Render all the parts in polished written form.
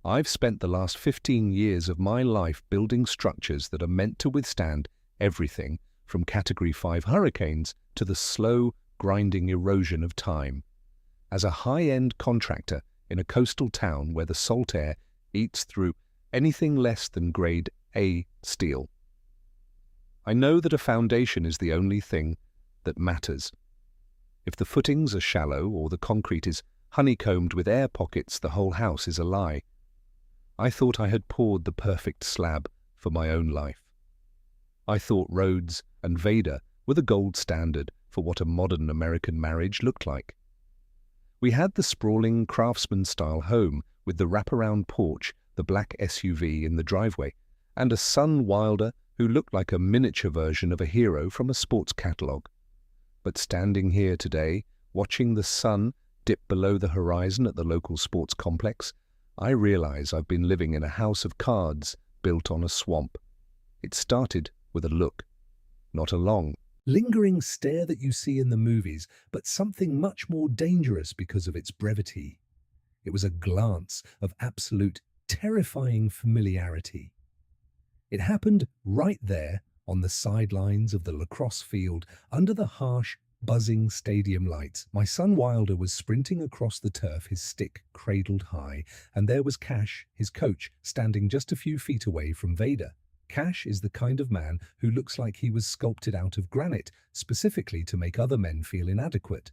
I've spent the last 15 years of my life building structures that are meant to withstand everything from Category 5 hurricanes to the slow, grinding erosion of time. As a high-end contractor in a coastal town where the salt air eats through anything less than Grade A steel, I know that a foundation is the only thing that matters. If the footings are shallow or the concrete is honeycombed with air pockets, the whole house is a lie. I thought I had poured the perfect slab for my own life. I thought Rhodes and Veda were the gold standard for what a modern American marriage looked like. We had the sprawling craftsman-style home with the wraparound porch, the black SUV in the driveway, and a son Wilder who looked like a miniature version of a hero from a sports catalogue. But standing here today, watching the sun dip below the horizon at the local sports complex, I realize I've been living in a house of cards built on a swamp. It started with a look, not a long, lingering stare that you see in the movies, but something much more dangerous because of its brevity. It was a glance of absolute, terrifying familiarity. It happened right there on the sidelines of the Lacrosse field under the harsh, buzzing stadium lights. My son Wilder was sprinting across the turf, his stick cradled high, and there was Cash, his coach, standing just a few feet away from Veda. Cash is the kind of man who looks like he was sculpted out of granite, specifically to make other men feel inadequate.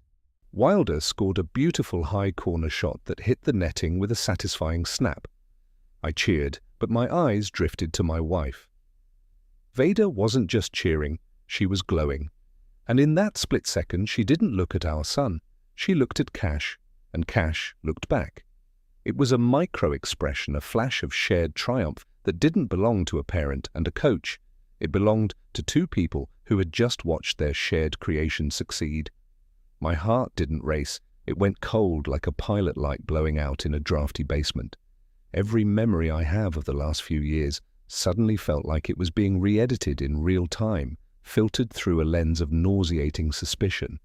Wilder scored a beautiful high corner shot that hit the netting with a satisfying snap. I cheered, but my eyes drifted to my wife. Veda wasn't just cheering, she was glowing. And in that split second, she didn't look at our son. She looked at Cash, and Cash looked back. It was a micro-expression, a flash of shared triumph that didn't belong to a parent and a coach. It belonged to two people who had just watched their shared creation succeed. My heart didn't race. It went cold like a pilot light blowing out in a drafty basement. Every memory I have of the last few years suddenly felt like it was being re-edited in real time, filtered through a lens of nauseating suspicion.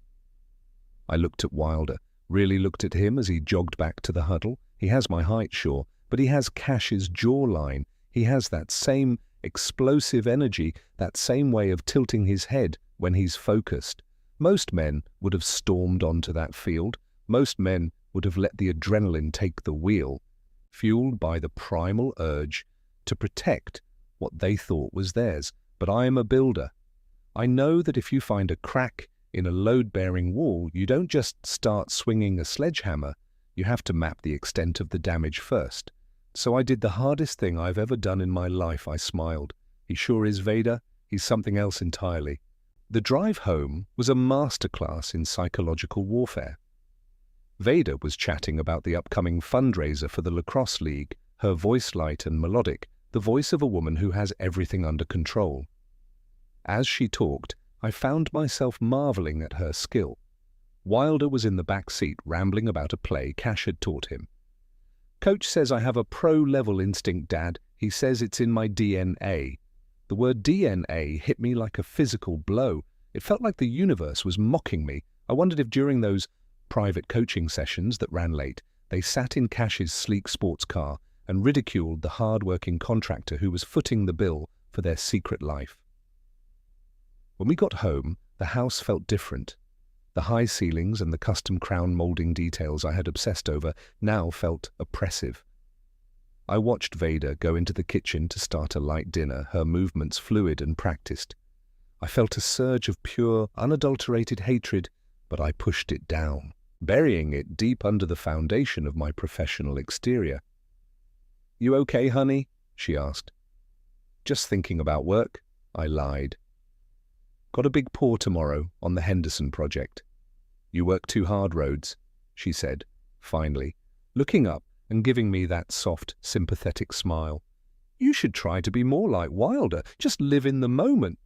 I looked at Wilder, really looked at him as he jogged back to the huddle. He has my height, sure, but he has Cash's jawline. He has that same explosive energy, that same way of tilting his head when he's focused. Most men would have stormed onto that field. Most men would have let the adrenaline take the wheel, fueled by the primal urge to protect what they thought was theirs. But I am a builder. I know that if you find a crack in a load-bearing wall, you don't just start swinging a sledgehammer. You have to map the extent of the damage first. So I did the hardest thing I've ever done in my life. I smiled. He sure is, Veda. He's something else entirely. The drive home was a masterclass in psychological warfare. Veda was chatting about the upcoming fundraiser for the Lacrosse League, her voice light and melodic, the voice of a woman who has everything under control. As she talked, I found myself marveling at her skill. Wilder was in the back seat rambling about a play Cash had taught him. Coach says I have a pro-level instinct, Dad. He says it's in my DNA. The word DNA hit me like a physical blow. It felt like the universe was mocking me. I wondered if during those private coaching sessions that ran late, they sat in Cash's sleek sports car and ridiculed the hard-working contractor who was footing the bill for their secret life. When we got home, the house felt different. The high ceilings and the custom crown molding details I had obsessed over now felt oppressive. I watched Veda go into the kitchen to start a light dinner, her movements fluid and practiced. I felt a surge of pure, unadulterated hatred, but I pushed it down, burying it deep under the foundation of my professional exterior. "You okay, honey?" she asked. "Just thinking about work," I lied. "Got a big pour tomorrow on the Henderson project." "You work too hard, Rhodes," she said, finally, looking up and giving me that soft, sympathetic smile. "You should try to be more like Wilder. Just live in the moment."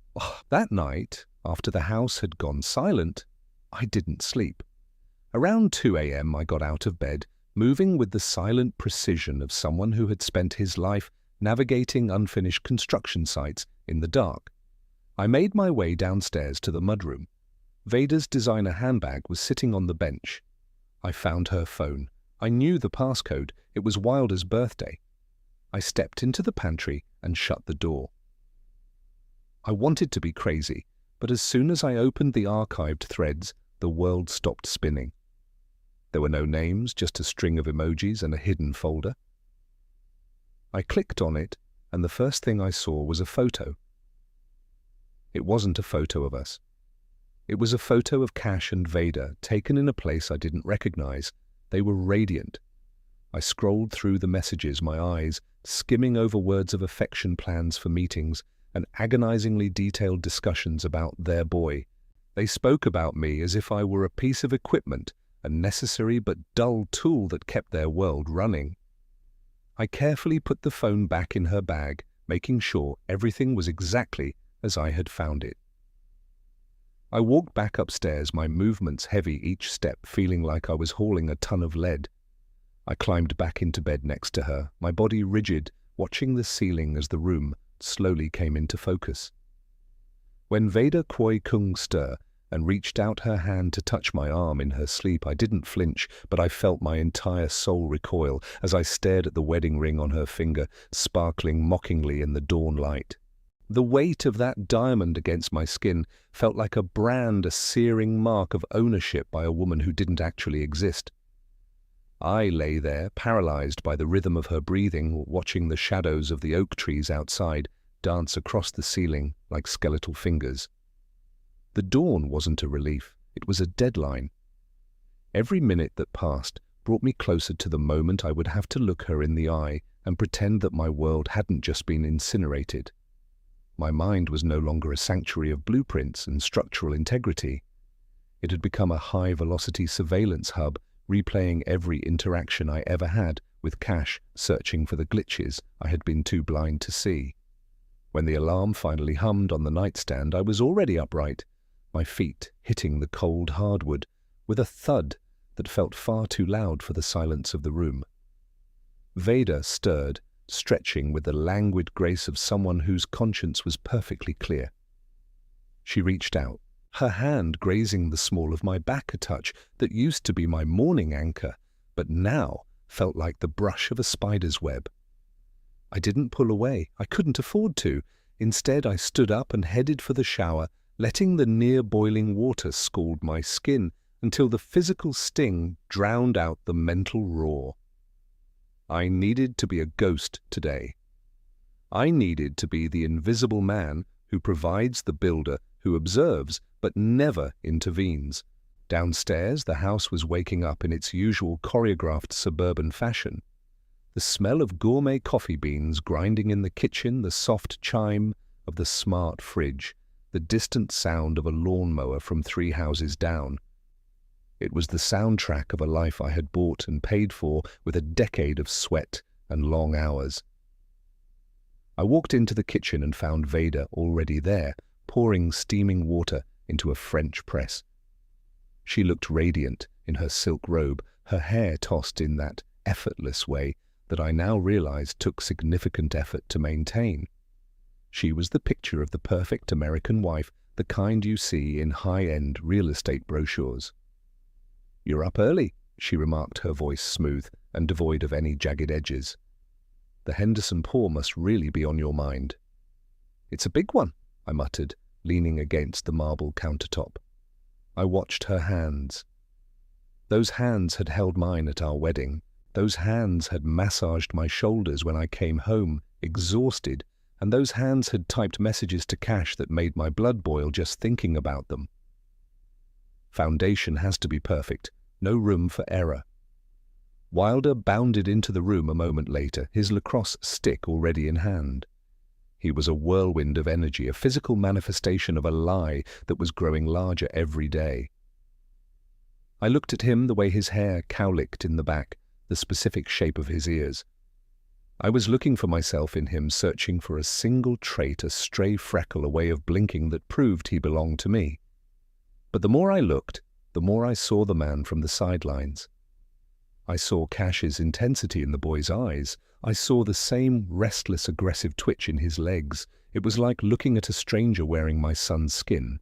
That night, after the house had gone silent, I didn't sleep. Around 2 a.m. I got out of bed, moving with the silent precision of someone who had spent his life navigating unfinished construction sites in the dark. I made my way downstairs to the mudroom. Veda's designer handbag was sitting on the bench. I found her phone. I knew the passcode. It was Wilder's birthday. I stepped into the pantry and shut the door. I wanted to be crazy, but as soon as I opened the archived threads, the world stopped spinning. There were no names, just a string of emojis and a hidden folder. I clicked on it, and the first thing I saw was a photo. It wasn't a photo of us. It was a photo of Cash and Veda, taken in a place I didn't recognize. They were radiant. I scrolled through the messages, my eyes skimming over words of affection, plans for meetings, and agonizingly detailed discussions about their boy. They spoke about me as if I were a piece of equipment, a necessary but dull tool that kept their world running. I carefully put the phone back in her bag, making sure everything was exactly as I had found it. I walked back upstairs, my movements heavy each step, feeling like I was hauling a ton of lead. I climbed back into bed next to her, my body rigid, watching the ceiling as the room slowly came into focus. When Veda Koi Kung stir and reached out her hand to touch my arm in her sleep, I didn't flinch, but I felt my entire soul recoil as I stared at the wedding ring on her finger, sparkling mockingly in the dawn light. The weight of that diamond against my skin felt like a brand, a searing mark of ownership by a woman who didn't actually exist. I lay there, paralyzed by the rhythm of her breathing, watching the shadows of the oak trees outside dance across the ceiling like skeletal fingers. The dawn wasn't a relief, it was a deadline. Every minute that passed brought me closer to the moment I would have to look her in the eye and pretend that my world hadn't just been incinerated. My mind was no longer a sanctuary of blueprints and structural integrity. It had become a high-velocity surveillance hub, replaying every interaction I ever had with Cash, searching for the glitches I had been too blind to see. When the alarm finally hummed on the nightstand, I was already upright, my feet hitting the cold hardwood with a thud that felt far too loud for the silence of the room. Veda stirred, stretching with the languid grace of someone whose conscience was perfectly clear. She reached out, her hand grazing the small of my back, a touch that used to be my morning anchor, but now felt like the brush of a spider's web. I didn't pull away. I couldn't afford to. Instead, I stood up and headed for the shower, letting the near-boiling water scald my skin until the physical sting drowned out the mental roar. I needed to be a ghost today. I needed to be the invisible man who provides, the builder who observes but never intervenes. Downstairs, the house was waking up in its usual choreographed suburban fashion. The smell of gourmet coffee beans grinding in the kitchen, the soft chime of the smart fridge, the distant sound of a lawnmower from 3 houses down. It was the soundtrack of a life I had bought and paid for with a decade of sweat and long hours. I walked into the kitchen and found Veda already there, pouring steaming water into a French press. She looked radiant in her silk robe, her hair tossed in that effortless way that I now realized took significant effort to maintain. She was the picture of the perfect American wife, the kind you see in high-end real estate brochures. "You're up early," she remarked, her voice smooth and devoid of any jagged edges. "The Henderson paw must really be on your mind." "It's a big one," I muttered, leaning against the marble countertop. I watched her hands. Those hands had held mine at our wedding. Those hands had massaged my shoulders when I came home, exhausted, and those hands had typed messages to Cash that made my blood boil just thinking about them. Foundation has to be perfect, no room for error. Wilder bounded into the room a moment later, his lacrosse stick already in hand. He was a whirlwind of energy, a physical manifestation of a lie that was growing larger every day. I looked at him, the way his hair cowlicked in the back, the specific shape of his ears. I was looking for myself in him, searching for a single trait, a stray freckle, a way of blinking that proved he belonged to me. But the more I looked, the more I saw the man from the sidelines. I saw Cash's intensity in the boy's eyes. I saw the same restless, aggressive twitch in his legs. It was like looking at a stranger wearing my son's skin.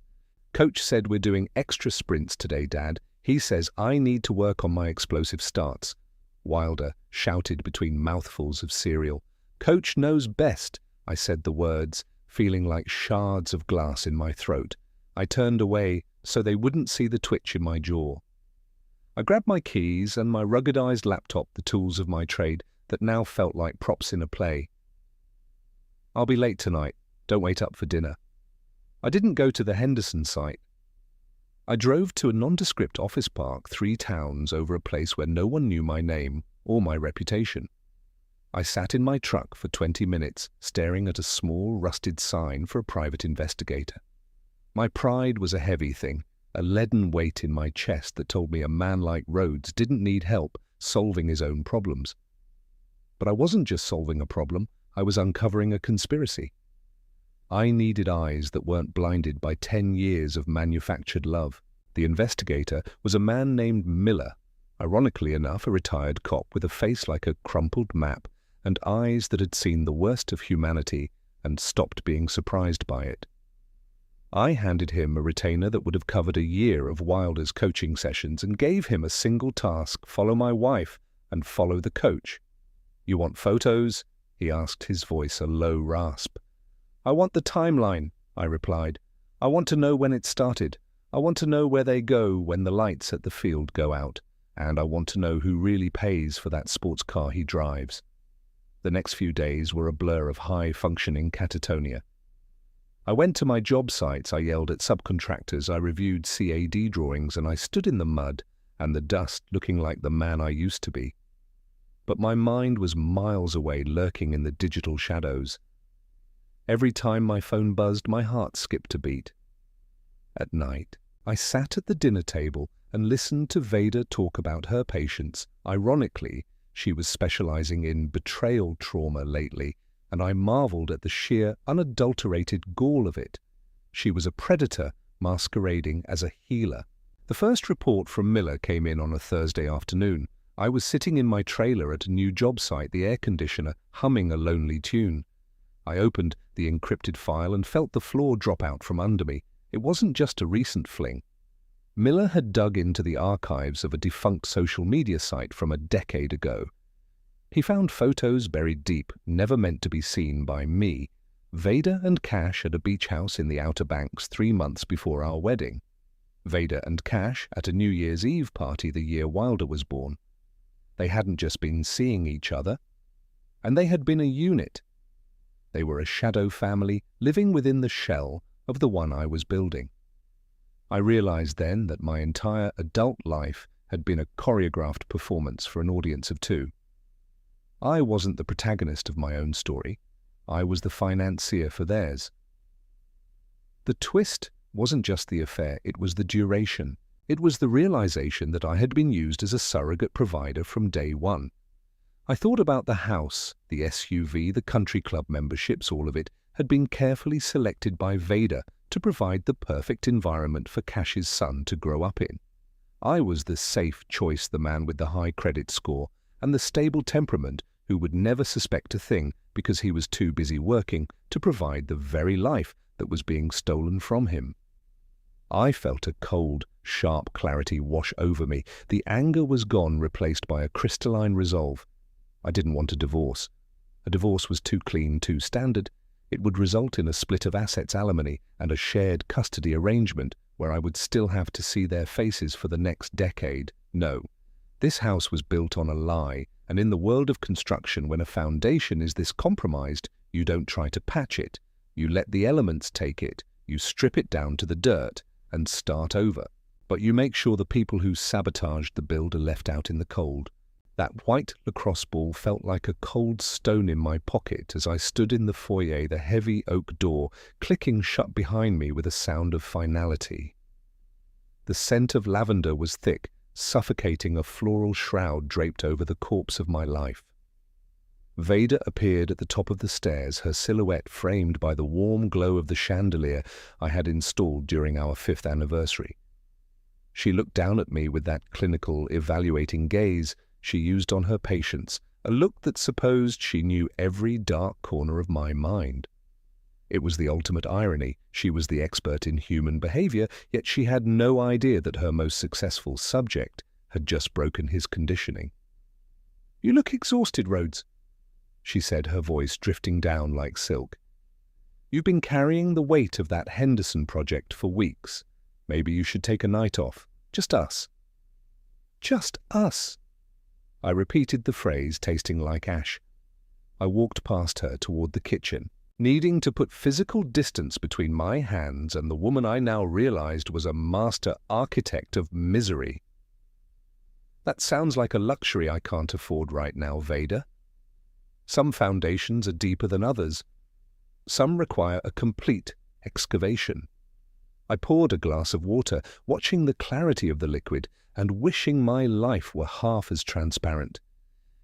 "Coach said we're doing extra sprints today, Dad. He says I need to work on my explosive starts," Wilder shouted between mouthfuls of cereal. Coach knows best, I said the words, feeling like shards of glass in my throat. I turned away so they wouldn't see the twitch in my jaw. I grabbed my keys and my ruggedized laptop, the tools of my trade, that now felt like props in a play. I'll be late tonight. Don't wait up for dinner. I didn't go to the Henderson site. I drove to a nondescript office park 3 towns over a place where no one knew my name or my reputation. I sat in my truck for 20 minutes, staring at a small, rusted sign for a private investigator. My pride was a heavy thing, a leaden weight in my chest that told me a man like Rhodes didn't need help solving his own problems. But I wasn't just solving a problem, I was uncovering a conspiracy. I needed eyes that weren't blinded by 10 years of manufactured love. The investigator was a man named Miller, ironically enough a retired cop with a face like a crumpled map and eyes that had seen the worst of humanity and stopped being surprised by it. I handed him a retainer that would have covered a year of Wilder's coaching sessions and gave him a single task: follow my wife and follow the coach. "You want photos?" he asked, his voice a low rasp. "I want the timeline," I replied. "I want to know when it started. I want to know where they go when the lights at the field go out. And I want to know who really pays for that sports car he drives." The next few days were a blur of high-functioning catatonia. I went to my job sites, I yelled at subcontractors, I reviewed CAD drawings, and I stood in the mud and the dust looking like the man I used to be. But my mind was miles away, lurking in the digital shadows. Every time my phone buzzed, my heart skipped a beat. At night, I sat at the dinner table and listened to Veda talk about her patients. Ironically, she was specializing in betrayal trauma lately, and I marveled at the sheer, unadulterated gall of it. She was a predator masquerading as a healer. The first report from Miller came in on a Thursday afternoon. I was sitting in my trailer at a new job site, the air conditioner humming a lonely tune. I opened the encrypted file and felt the floor drop out from under me. It wasn't just a recent fling. Miller had dug into the archives of a defunct social media site from a decade ago. He found photos buried deep, never meant to be seen by me. Veda and Cash at a beach house in the Outer Banks 3 months before our wedding. Veda and Cash at a New Year's Eve party the year Wilder was born. They hadn't just been seeing each other, and they had been a unit. They were a shadow family living within the shell of the one I was building. I realized then that my entire adult life had been a choreographed performance for an audience of 2. I wasn't the protagonist of my own story. I was the financier for theirs. The twist wasn't just the affair, it was the duration. It was the realization that I had been used as a surrogate provider from day one. I thought about the house, the SUV, the country club memberships, all of it had been carefully selected by Veda to provide the perfect environment for Cash's son to grow up in. I was the safe choice, the man with the high credit score and the stable temperament who would never suspect a thing because he was too busy working to provide the very life that was being stolen from him. I felt a cold, sharp clarity wash over me. The anger was gone, replaced by a crystalline resolve. I didn't want a divorce. A divorce was too clean, too standard. It would result in a split of assets, alimony, and a shared custody arrangement where I would still have to see their faces for the next decade. No. This house was built on a lie, and in the world of construction, when a foundation is this compromised, you don't try to patch it. You let the elements take it. You strip it down to the dirt and start over. But you make sure the people who sabotaged the build are left out in the cold. That white lacrosse ball felt like a cold stone in my pocket as I stood in the foyer, the heavy oak door clicking shut behind me with a sound of finality. The scent of lavender was thick, suffocating, a floral shroud draped over the corpse of my life. Veda appeared at the top of the stairs, her silhouette framed by the warm glow of the chandelier I had installed during our 5th anniversary. She looked down at me with that clinical, evaluating gaze she used on her patients, a look that supposed she knew every dark corner of my mind. It was the ultimate irony. She was the expert in human behavior, yet she had no idea that her most successful subject had just broken his conditioning. "You look exhausted, Rhodes." she said, her voice drifting down like silk. "You've been carrying the weight of that Henderson project for weeks. Maybe you should take a night off. Just us." "Just us." I repeated the phrase, tasting like ash. I walked past her toward the kitchen, needing to put physical distance between my hands and the woman I now realized was a master architect of misery. "That sounds like a luxury I can't afford right now, Veda. Some foundations are deeper than others. Some require a complete excavation." I poured a glass of water, watching the clarity of the liquid and wishing my life were half as transparent.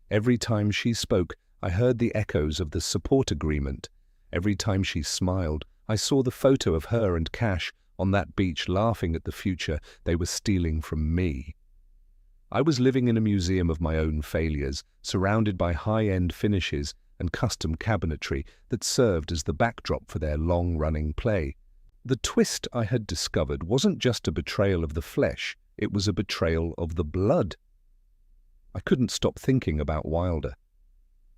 Every time she spoke, I heard the echoes of the support agreement. Every time she smiled, I saw the photo of her and Cash on that beach laughing at the future they were stealing from me. I was living in a museum of my own failures, surrounded by high-end finishes and custom cabinetry that served as the backdrop for their long-running play. The twist I had discovered wasn't just a betrayal of the flesh, it was a betrayal of the blood. I couldn't stop thinking about Wilder.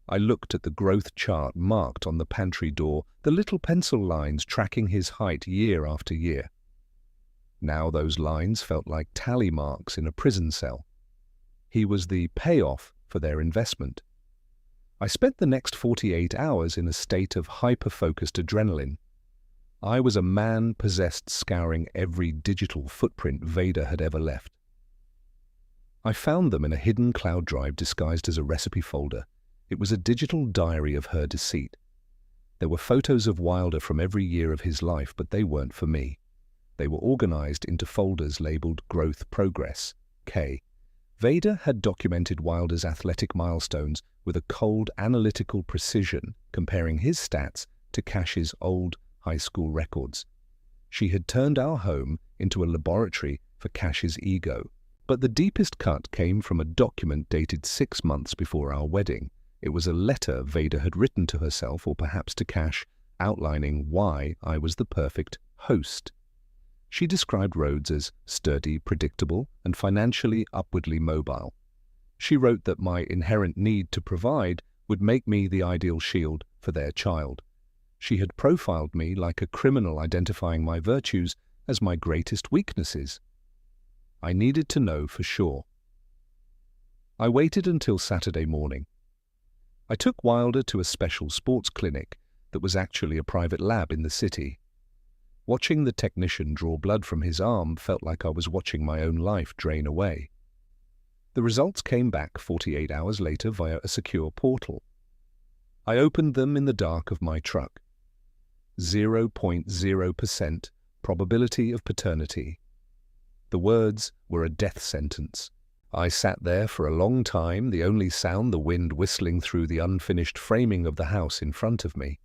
I looked at the growth chart marked on the pantry door, the little pencil lines tracking his height year after year. Now those lines felt like tally marks in a prison cell. He was the payoff for their investment. I spent the next 48 hours in a state of hyper-focused adrenaline. I was a man possessed, scouring every digital footprint Veda had ever left. I found them in a hidden cloud drive disguised as a recipe folder. It was a digital diary of her deceit. There were photos of Wilder from every year of his life, but they weren't for me. They were organized into folders labeled Growth Progress, K. Veda had documented Wilder's athletic milestones with a cold, analytical precision, comparing his stats to Cash's old high school records. She had turned our home into a laboratory for Cash's ego. But the deepest cut came from a document dated 6 months before our wedding. It was a letter Veda had written to herself, or perhaps to Cash, outlining why I was the perfect host. She described Rhodes as sturdy, predictable, and financially upwardly mobile. She wrote that my inherent need to provide would make me the ideal shield for their child. She had profiled me like a criminal, identifying my virtues as my greatest weaknesses. I needed to know for sure. I waited until Saturday morning. I took Wilder to a special sports clinic that was actually a private lab in the city. Watching the technician draw blood from his arm felt like I was watching my own life drain away. The results came back 48 hours later via a secure portal. I opened them in the dark of my truck. 0.0% probability of paternity. The words were a death sentence. I sat there for a long time, the only sound the wind whistling through the unfinished framing of the house in front of me.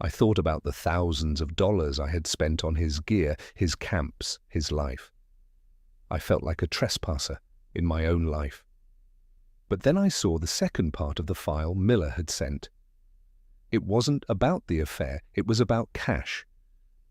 I thought about the thousands of dollars I had spent on his gear, his camps, his life. I felt like a trespasser in my own life. But then I saw the second part of the file Miller had sent. It wasn't about the affair, it was about Cash.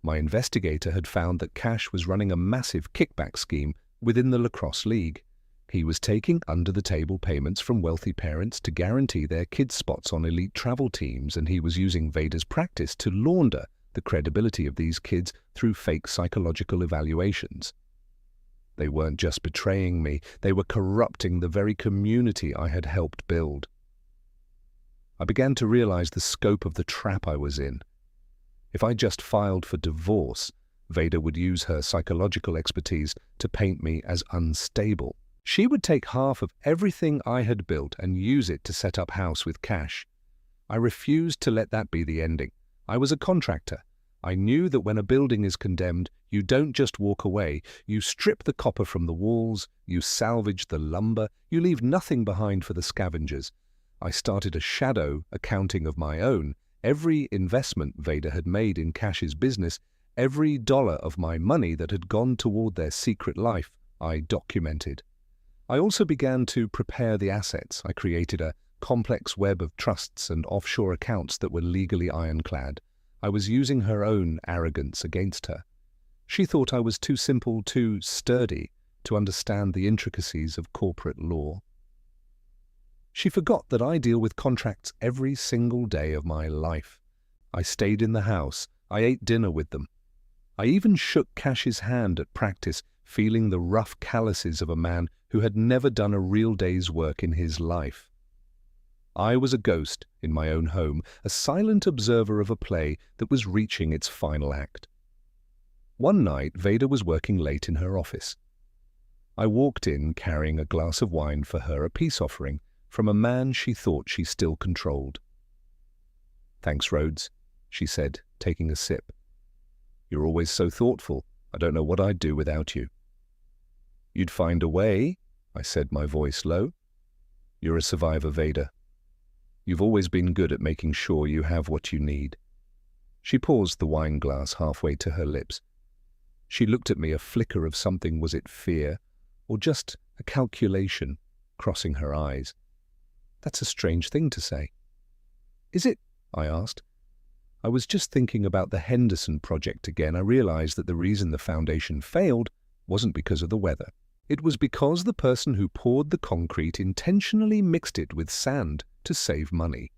My investigator had found that Cash was running a massive kickback scheme within the Lacrosse League. He was taking under-the-table payments from wealthy parents to guarantee their kids' spots on elite travel teams, and he was using Veda's practice to launder the credibility of these kids through fake psychological evaluations. They weren't just betraying me, they were corrupting the very community I had helped build. I began to realize the scope of the trap I was in. If I just filed for divorce, Veda would use her psychological expertise to paint me as unstable. She would take half of everything I had built and use it to set up house with Cash. I refused to let that be the ending. I was a contractor. I knew that when a building is condemned, you don't just walk away. You strip the copper from the walls, you salvage the lumber, you leave nothing behind for the scavengers. I started a shadow accounting of my own. Every investment Veda had made in Cash's business, every dollar of my money that had gone toward their secret life, I documented. I also began to prepare the assets. I created a complex web of trusts and offshore accounts that were legally ironclad. I was using her own arrogance against her. She thought I was too simple, too sturdy to understand the intricacies of corporate law. She forgot that I deal with contracts every single day of my life. I stayed in the house. I ate dinner with them. I even shook Cash's hand at practice, feeling the rough calluses of a man who had never done a real day's work in his life. I was a ghost in my own home, a silent observer of a play that was reaching its final act. One night, Veda was working late in her office. I walked in carrying a glass of wine for her, a peace offering from a man she thought she still controlled. "Thanks, Rhodes," she said, taking a sip. "You're always so thoughtful. I don't know what I'd do without you." "You'd find a way," I said, my voice low. "You're a survivor, Veda. You've always been good at making sure you have what you need." She paused the wine glass halfway to her lips. She looked at me, a flicker of something. Was it fear, or just a calculation, crossing her eyes? "That's a strange thing to say." "Is it?" I asked. I was just thinking about the Henderson project again. I realized that the reason the foundation failed wasn't because of the weather. It was because the person who poured the concrete intentionally mixed it with sand to save money.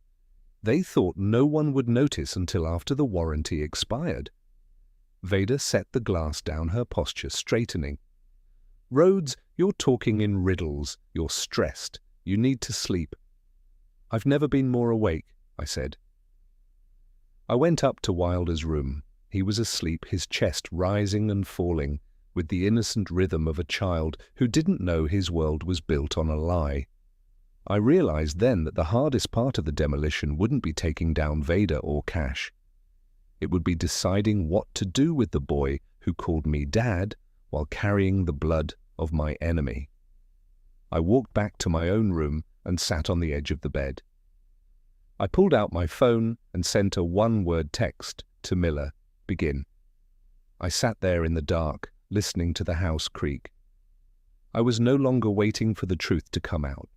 They thought no one would notice until after the warranty expired. Veda set the glass down, her posture straightening. "Rhodes, you're talking in riddles. You're stressed. You need to sleep." "I've never been more awake," I said. I went up to Wilder's room. He was asleep, his chest rising and falling, with the innocent rhythm of a child who didn't know his world was built on a lie. I realized then that the hardest part of the demolition wouldn't be taking down Veda or Cash. It would be deciding what to do with the boy who called me Dad while carrying the blood of my enemy. I walked back to my own room and sat on the edge of the bed. I pulled out my phone and sent a one-word text to Miller, "Begin." I sat there in the dark, listening to the house creak. I was no longer waiting for the truth to come out.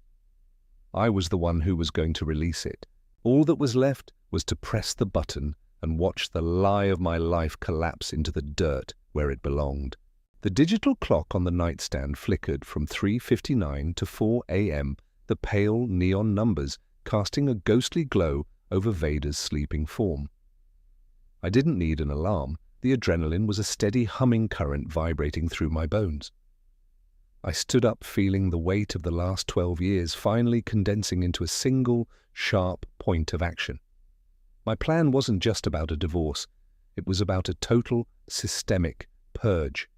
I was the one who was going to release it. All that was left was to press the button and watch the lie of my life collapse into the dirt where it belonged. The digital clock on the nightstand flickered from 3:59 to 4 a.m., the pale neon numbers casting a ghostly glow over Veda's sleeping form. I didn't need an alarm. The adrenaline was a steady humming current vibrating through my bones. I stood up, feeling the weight of the last 12 years finally condensing into a single, sharp point of action. My plan wasn't just about a divorce. It was about a total, systemic purge.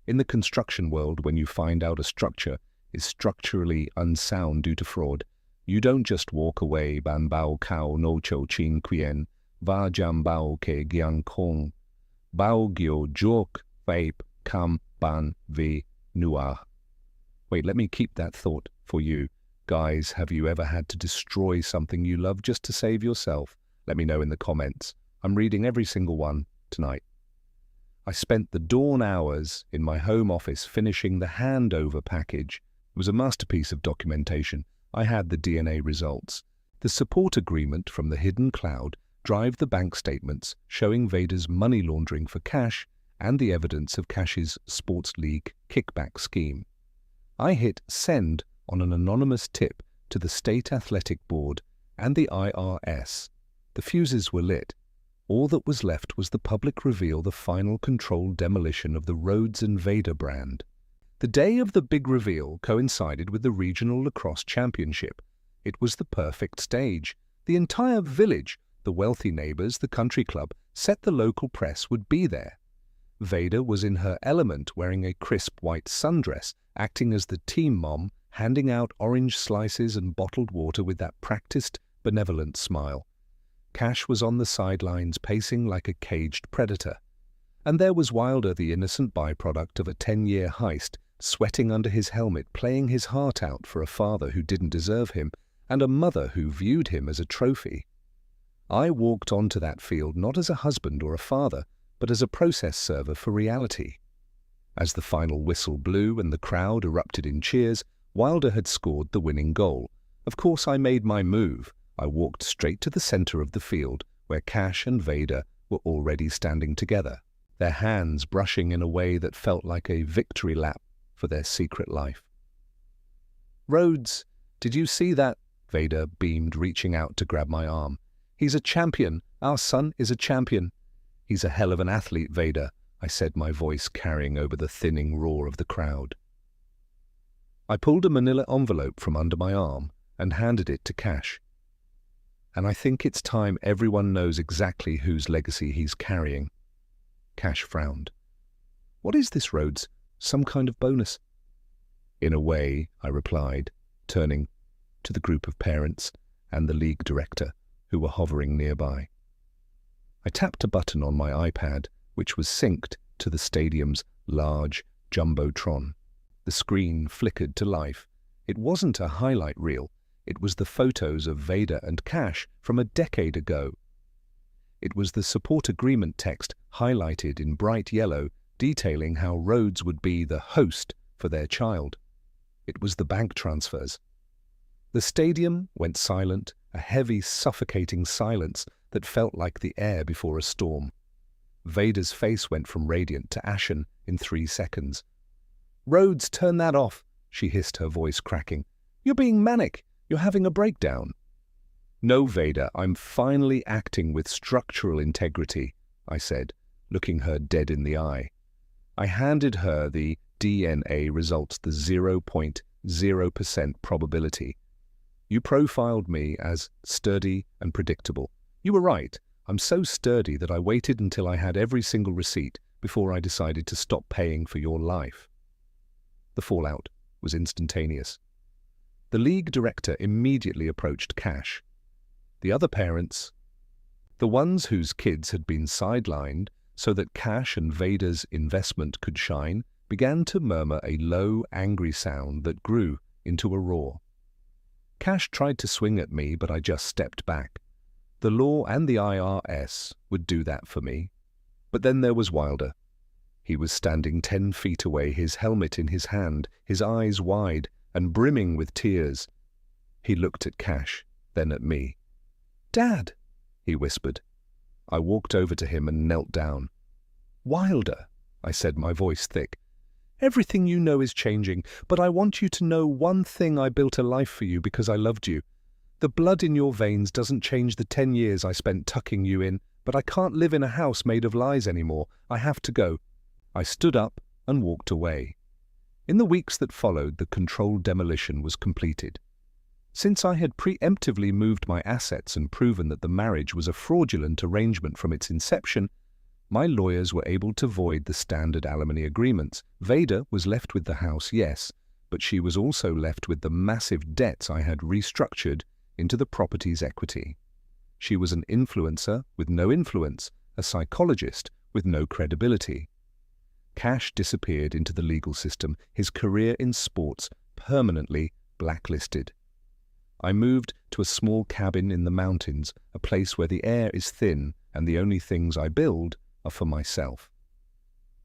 In the construction world, when you find out a structure is structurally unsound due to fraud, you don't just walk away. Ban bao kao no cho chin quien, va jam bao ke gyang kong, bao gyo jok vape kam ban vi nuah. Wait, let me keep that thought for you. Guys, have you ever had to destroy something you love just to save yourself? Let me know in the comments. I'm reading every single one tonight. I spent the dawn hours in my home office finishing the handover package. It was a masterpiece of documentation. I had the DNA results, the support agreement from the hidden cloud, drive the bank statements showing Veda's money laundering for Cash, and the evidence of Cash's sports league kickback scheme. I hit send on an anonymous tip to the State Athletic Board and the IRS. The fuses were lit. All that was left was the public reveal, the final controlled demolition of the Rhodes and Veda brand. The day of the big reveal coincided with the regional lacrosse championship. It was the perfect stage. The entire village, the wealthy neighbors, the country club, set the local press would be there. Veda was in her element, wearing a crisp white sundress, acting as the team mom, handing out orange slices and bottled water with that practiced, benevolent smile. Cash was on the sidelines, pacing like a caged predator. And there was Wilder, the innocent byproduct of a 10-year heist, sweating under his helmet, playing his heart out for a father who didn't deserve him, and a mother who viewed him as a trophy. I walked onto that field not as a husband or a father, but as a process server for reality. As the final whistle blew and the crowd erupted in cheers, Wilder had scored the winning goal. Of course, I made my move. I walked straight to the center of the field, where Cash and Veda were already standing together, their hands brushing in a way that felt like a victory lap for their secret life. "Rhodes, Did you see that? Veda beamed, reaching out to grab my arm. He's a champion. Our son is a champion. He's a hell of an athlete, Veda, I said, my voice carrying over the thinning roar of the crowd. I pulled a manila envelope from under my arm and handed it to Cash. And I think it's time everyone knows exactly whose legacy he's carrying. Cash frowned. What is this, Rhodes? Some kind of bonus? In a way, I replied, turning to the group of parents and the league director who were hovering nearby. I tapped a button on my iPad, which was synced to the stadium's large jumbotron. The screen flickered to life. It wasn't a highlight reel. It was the photos of Veda and Cash from a decade ago. It was the support agreement text highlighted in bright yellow, detailing how Rhodes would be the host for their child. It was the bank transfers. The stadium went silent, a heavy, suffocating silence that felt like the air before a storm. Veda's face went from radiant to ashen in 3 seconds. "Rhodes, turn that off," she hissed, her voice cracking. "You're being manic. You're having a breakdown." "No, Veda, I'm finally acting with structural integrity," I said, looking her dead in the eye. I handed her the DNA results, the 0.0% probability. "You profiled me as sturdy and predictable. You were right. I'm so sturdy that I waited until I had every single receipt before I decided to stop paying for your life." The fallout was instantaneous. The league director immediately approached Cash. The other parents, the ones whose kids had been sidelined so that Cash and Veda's investment could shine, began to murmur a low, angry sound that grew into a roar. Cash tried to swing at me, but I just stepped back. The law and the IRS would do that for me. But then there was Wilder. He was standing 10 feet away, his helmet in his hand, his eyes wide and brimming with tears. He looked at Cash, then at me. "Dad," he whispered. I walked over to him and knelt down. "Wilder," I said, my voice thick, "everything you know is changing, but I want you to know one thing. I built a life for you because I loved you. The blood in your veins doesn't change the 10 years I spent tucking you in, but I can't live in a house made of lies anymore. I have to go." I stood up and walked away. In the weeks that followed, the controlled demolition was completed. Since I had preemptively moved my assets and proven that the marriage was a fraudulent arrangement from its inception, my lawyers were able to void the standard alimony agreements. Veda was left with the house, yes, but she was also left with the massive debts I had restructured into the property's equity. She was an influencer with no influence, a psychologist with no credibility. Cash disappeared into the legal system, his career in sports permanently blacklisted. I moved to a small cabin in the mountains, a place where the air is thin and the only things I build are for myself.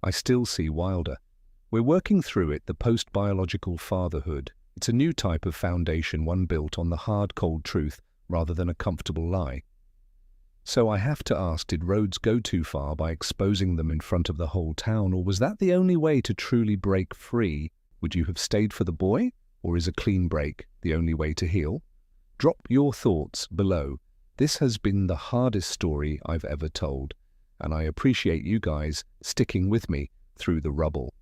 I still see Wilder. We're working through it, the post-biological fatherhood. It's a new type of foundation, one built on the hard, cold truth rather than a comfortable lie. So I have to ask, did Rhodes go too far by exposing them in front of the whole town, or was that the only way to truly break free? Would you have stayed for the boy, or is a clean break the only way to heal? Drop your thoughts below. This has been the hardest story I've ever told, and I appreciate you guys sticking with me through the rubble.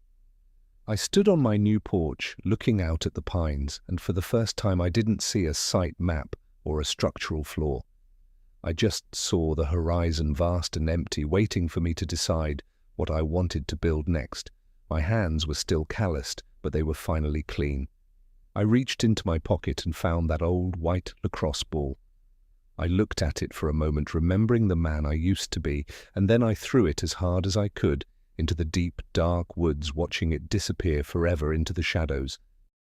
I stood on my new porch, looking out at the pines, and for the first time I didn't see a site map or a structural flaw. I just saw the horizon, vast and empty, waiting for me to decide what I wanted to build next. My hands were still calloused, but they were finally clean. I reached into my pocket and found that old white lacrosse ball. I looked at it for a moment, remembering the man I used to be, and then I threw it as hard as I could into the deep, dark woods, watching it disappear forever into the shadows.